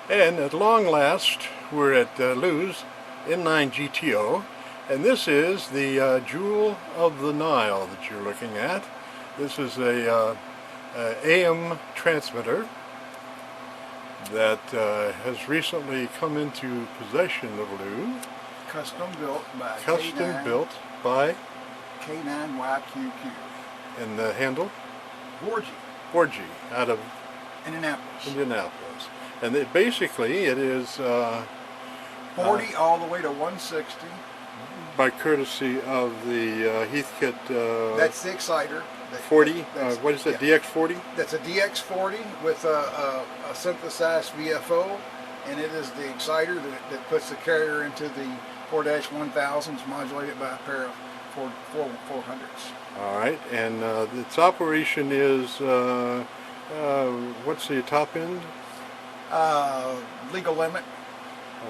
And at long last, we're at LOU-N9GTO, and this is the Jewel of the Nile that you're looking at. This is a AM transmitter that has recently come into possession of LOU. Custom built by K9VKV. And the handle? 4G. 4G, out of Indianapolis. And basically it is 40 all the way to 160. By courtesy of the Heathkit. That's the exciter. 40. What is that? Yeah. DX40. That's a DX40 with a synthesized VFO, and it is the exciter that puts the carrier into the 4-1000s, modulated by a pair of 400s. All right, and its operation is what's the top end? Legal limit.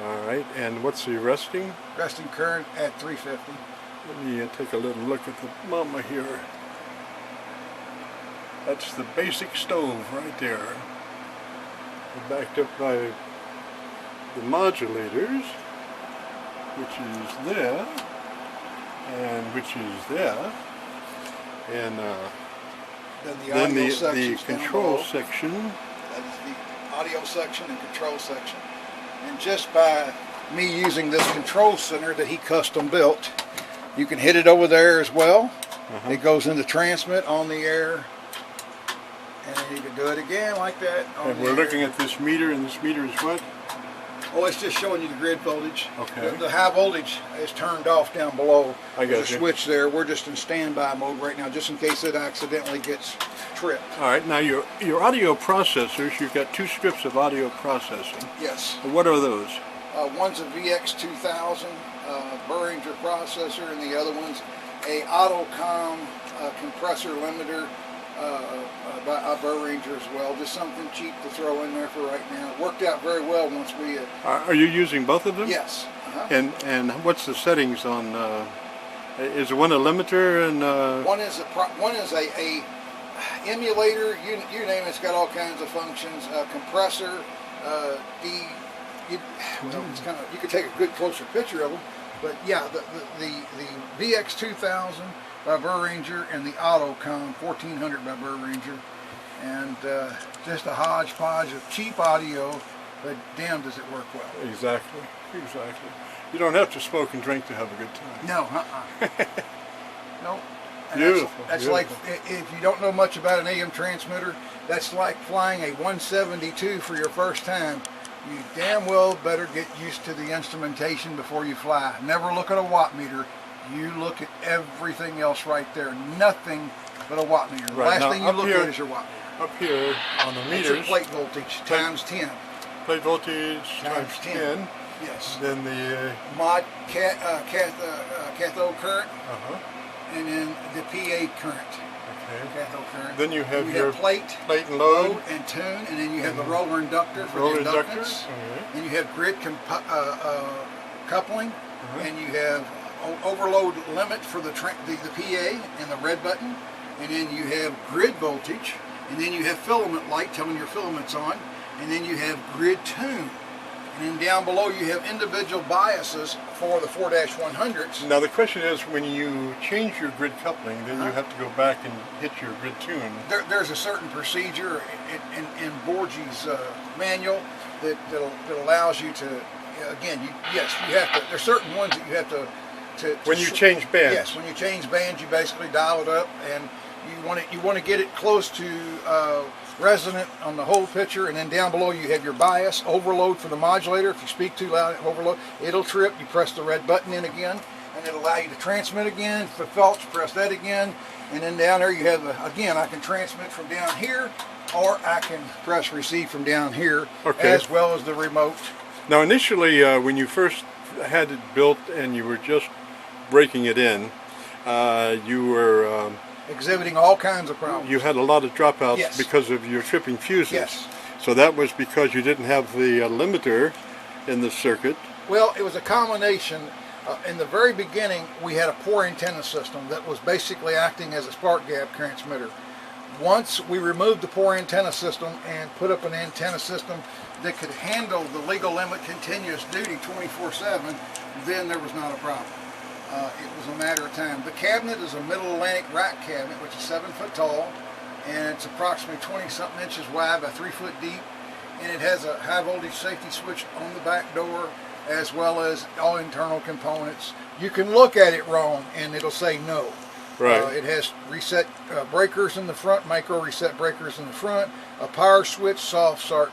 All right, and what's the resting? Resting current at 350. Let me take a little look at the mama here. That's the basic stove right there. Backed up by the modulators, which is there, and which is there. And then the control section. That is the audio section and control section. And just by me using this control center that he custom built, you can hit it over there as well. It goes into transmit on the air, and then you can do it again like that. And we're looking at this meter, and this meter is what? Oh, it's just showing you the grid voltage. Okay. The high voltage is turned off down below. I got There's a switch there. We're just in standby mode right now, just in case it accidentally gets tripped. All right. Now your audio processors. You've got two strips of audio processing. Yes. What are those? One's a VX2000 Behringer processor, and the other one's a AutoCom compressor limiter by a Behringer as well. Just something cheap to throw in there for right now. It worked out very well once we. Are you using both of them? Yes. And what's the settings on? Is one a limiter and? One is a emulator. You name it. It's got all kinds of functions. Compressor. It's kind of, you could take a good closer picture of them, but yeah, the VX2000 by Behringer and the AutoCom 1400 by Behringer, and just a hodgepodge of cheap audio, but damn does it work well. Exactly. You don't have to smoke and drink to have a good time. No, Nope. Beautiful. That's like, if you don't know much about an AM transmitter, that's like flying a 172 for your first time. You damn well better get used to the instrumentation before you fly. Never look at a watt meter. You look at everything else right there. Nothing but a watt meter. The last thing you look at is your watt meter. Up here on the meters. It's a plate voltage times 10. Plate voltage times 10. Yes. Then the cathode current. And then the PA current. Okay. Cathode current. Then you have your plate and load and tune, and then you have the roller inductor for the inductance. And you have grid coupling, and you have overload limit for the PA and the red button, and then you have grid voltage, and then you have filament light telling your filament's on, and then you have grid tune. And then down below you have individual biases for the 4-100s. Now the question is, when you change your grid coupling, then you have to go back and hit your grid tune. There's a certain procedure in Borgie's manual that allows you to, again, you have to, there's certain ones that you have to when you change bands. Yes, when you change bands, you basically dial it up, and you want to get it close to resonant on the whole picture, and then down below you have your bias, overload for the modulator. If you speak too loud, overload, it'll trip. You press the red button in again, and it'll allow you to transmit again. If it faults, press that again, and then down there you have, again, I can transmit from down here, or I can press receive from down here, as well as the remote. Now initially, when you first had it built and you were just breaking it in, you were exhibiting all kinds of problems. You had a lot of dropouts because of your tripping fuses. Yes. So that was because you didn't have the limiter in the circuit. Well, it was a combination. In the very beginning, we had a poor antenna system that was basically acting as a spark gap transmitter. Once we removed the poor antenna system and put up an antenna system that could handle the legal limit continuous duty 24/7, then there was not a problem. It was a matter of time. The cabinet is a middle Atlantic rack cabinet, which is 7 foot tall, and it's approximately 20-something inches wide by 3 foot deep, and it has a high voltage safety switch on the back door, as well as all internal components. You can look at it wrong, and it'll say no. Right. It has reset breakers in the front, micro reset breakers in the front, a power switch, soft start.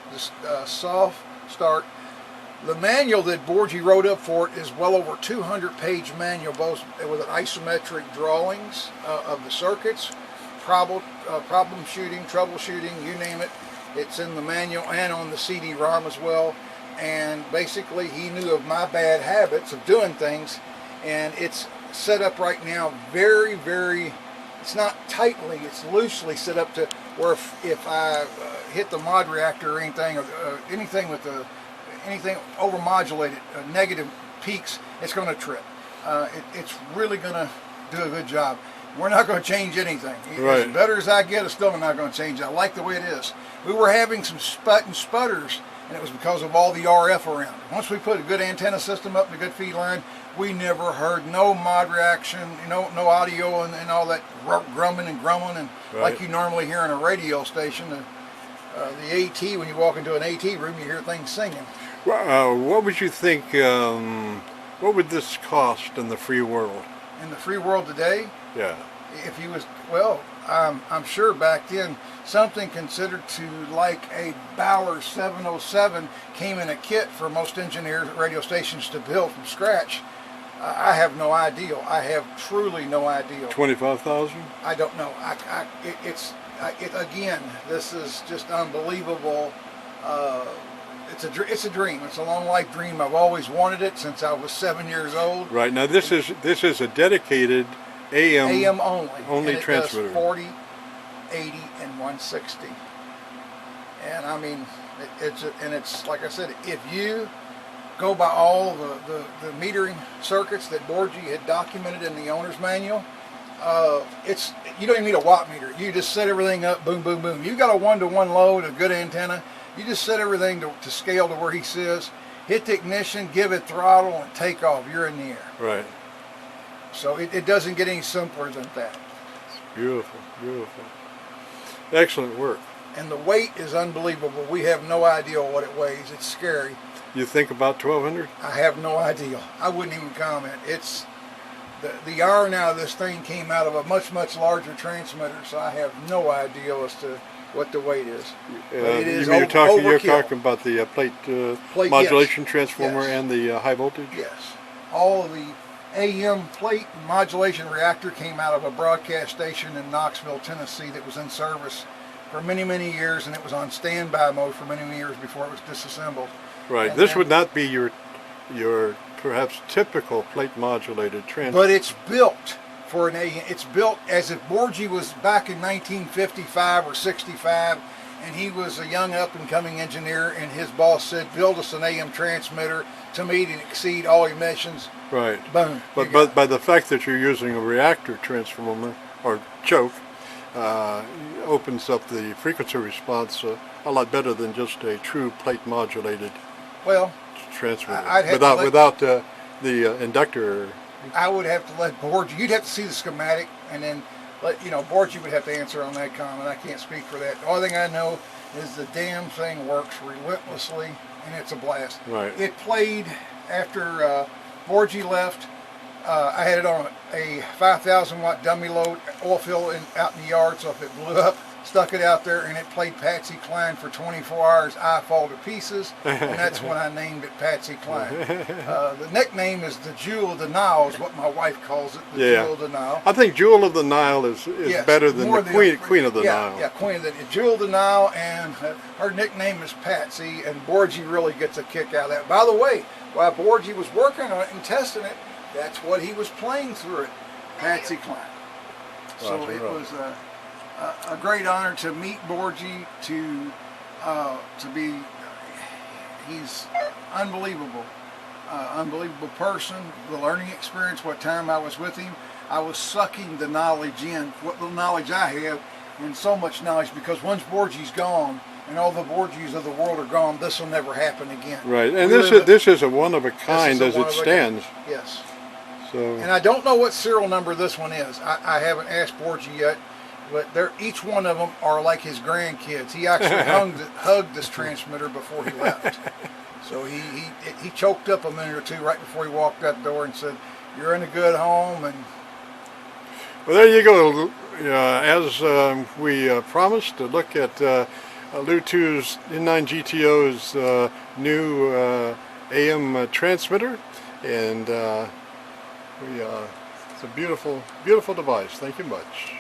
The manual that Borgie wrote up for it is well over 200-page manual, both with isometric drawings of the circuits, problem shooting, troubleshooting, you name it. It's in the manual and on the CD-ROM as well. And basically, he knew of my bad habits of doing things, and it's set up right now very, very, it's not tightly, it's loosely set up to where if I hit the mod reactor or anything, or anything with the, anything overmodulated, negative peaks, it's going to trip. It's really going to do a good job. We're not going to change anything. Right. As better as I get, it's still not going to change. I like the way it is. We were having some sputters, and it was because of all the RF around. Once we put a good antenna system up and a good feed line, we never heard no mod reaction, no audio and all that grumbling and grumbling, and right. like you normally hear in a radio station. The AT, when you walk into an AT room, you hear things singing. What would you think, what would this cost in the free world? In the free world today? Yeah. If he was, well, I'm sure back then something considered to like a Bauer 707 came in a kit for most engineers at radio stations to build from scratch. I have no idea. I have truly no idea. 25,000? I don't know. Again, this is just unbelievable. It's a dream. It's a long life dream. I've always wanted it since I was 7 years old. Right. Now this is a dedicated AM only and transmitter. It does 40, 80, and 160. And I mean, it's like I said, if you go by all the metering circuits that Borgie had documented in the owner's manual, you don't even need a watt meter. You just set everything up, boom, boom, boom. You got a 1-to-1 load, a good antenna. You just set everything to scale to where he says, hit the ignition, give it throttle, and take off. You're in the air. Right. So it doesn't get any simpler than that. It's beautiful, beautiful. Excellent work. And the weight is unbelievable. We have no idea what it weighs. It's scary. You think about 1,200? I have no idea. I wouldn't even comment. It's the iron out of this thing came out of a much, much larger transmitter, so I have no idea as to what the weight is. It is you're talking overkill. about the plate modulation transformer and the high voltage? Yes. All of the AM plate modulation reactor came out of a broadcast station in Knoxville, Tennessee that was in service for many, many years, and it was on standby mode for many, many years before it was disassembled. Right. And this would not be your perhaps typical plate modulated transmitter. But it's built for an AM. It's built as if Borgie was back in 1955 or 65, and he was a young up-and-coming engineer, and his boss said, build us an AM transmitter to meet and exceed all emissions. Right. Boom. But by the fact that you're using a reactor transformer or choke, opens up the frequency response a lot better than just a true plate modulated transmitter. Without the inductor. I would have to let Borgie, you'd have to see the schematic, and then Borgie would have to answer on that comment. I can't speak for that. The only thing I know is the damn thing works relentlessly, and it's a blast. Right. It played after Borgie left. I had it on a 5,000 watt dummy load, oil fill out in the yard, so if it blew up, stuck it out there, and it played Patsy Cline for 24 hours. I fall to pieces, and that's when I named it Patsy Cline. The nickname is the Jewel of the Nile, is what my wife calls it, the Jewel of the Nile. I think Jewel of the Nile is better than the Queen of the Nile. Yeah, Queen of the Jewel of the Nile, and her nickname is Patsy, and Borgie really gets a kick out of that. By the way, while Borgie was working on it and testing it, that's what he was playing through it, Patsy Cline. So it was a great honor to meet Borgie, to be, he's unbelievable, unbelievable person. The learning experience, what time I was with him, I was sucking the knowledge in, what little knowledge I have, and so much knowledge, because once Borgie's gone, and all the Borgias of the world are gone, this will never happen again. Right, and We this is a one of a kind a as one it of a stands. kind. Yes. So. And I don't know what serial number this one is. I haven't asked Borgia yet, but each one of them are like his grandkids. He actually hugged this transmitter before he left. So he choked up a minute or two right before he walked out the door and said, "You're in a good home." And well, there you go. As we promised to look at LOU-2's N9GTO's new AM transmitter, and it's a beautiful, beautiful device. Thank you much.